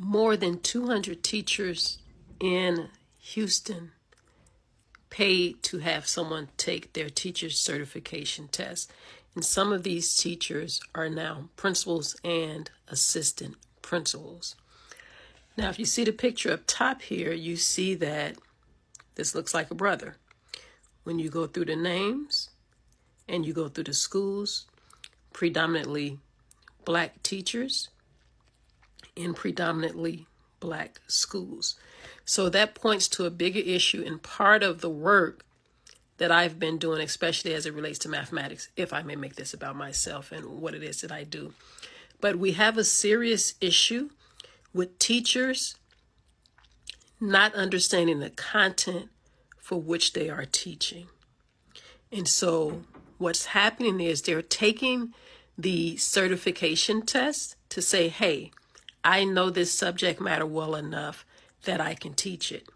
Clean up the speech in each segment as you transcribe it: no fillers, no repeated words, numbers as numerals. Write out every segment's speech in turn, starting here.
More than 200 teachers in Houston paid to have someone take their teacher's certification test. And some of these teachers are now principals and assistant principals. Now, if you see the picture up top here, you see that this looks like a brother. When you go through the names and you go through the schools, predominantly black teachers in predominantly black schools. So that points to a bigger issue, and part of the work that I've been doing, especially as it relates to mathematics, if I may make this about myself and what it is that I do. But we have a serious issue with teachers not understanding the content for which they are teaching. And so what's happening is they're taking the certification test to say, hey, I know this subject matter well enough that I can teach it.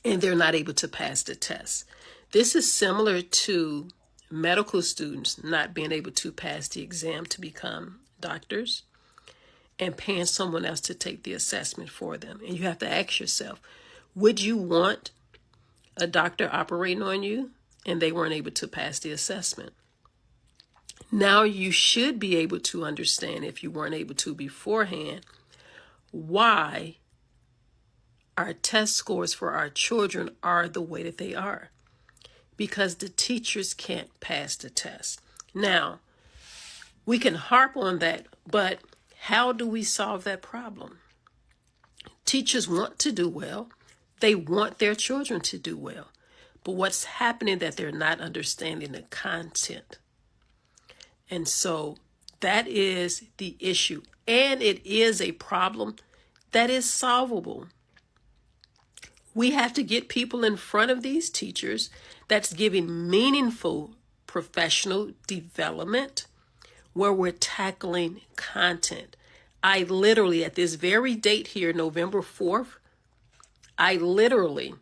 And they're not able to pass the test. This is similar to medical students not being able to pass the exam to become doctors and paying someone else to take the assessment for them. And you have to ask yourself, would you want a doctor operating on you and they weren't able to pass the assessment? Now you should be able to understand, if you weren't able to beforehand, why our test scores for our children are the way that they are. Because the teachers can't pass the test. Now, we can harp on that, but how do we solve that problem? Teachers want to do well. They want their children to do well. But what's happening that they're not understanding the content. And so that is the issue. And it is a problem that is solvable. We have to get people in front of these teachers that's giving meaningful professional development where we're tackling content. I literally, at this very date here, November 4th, I literally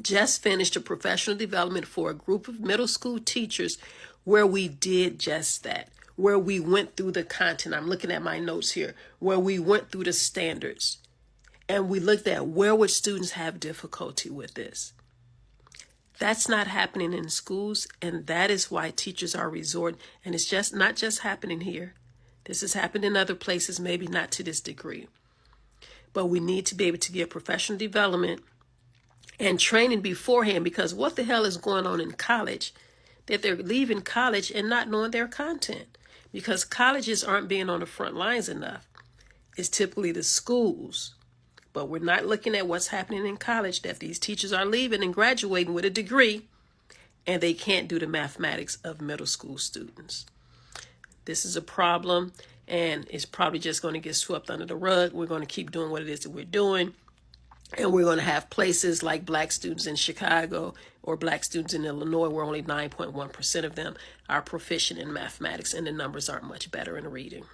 just finished a professional development for a group of middle school teachers where we did just that, where we went through the content. I'm looking at my notes here, where we went through the standards and we looked at where would students have difficulty with this. That's not happening in schools, and that is why teachers are resorting. And it's just not just happening here. This has happened in other places, maybe not to this degree. But we need to be able to get professional development and training beforehand, because what the hell is going on in college that they're leaving college and not knowing their content? Because colleges aren't being on the front lines enough. It's typically the schools. But we're not looking at what's happening in college, that these teachers are leaving and graduating with a degree and they can't do the mathematics of middle school students. This is a problem, and it's probably just going to get swept under the rug. We're going to keep doing what it is that we're doing. And we're going to have places like black students in Chicago or black students in Illinois where only 9.1% of them are proficient in mathematics, and the numbers aren't much better in reading.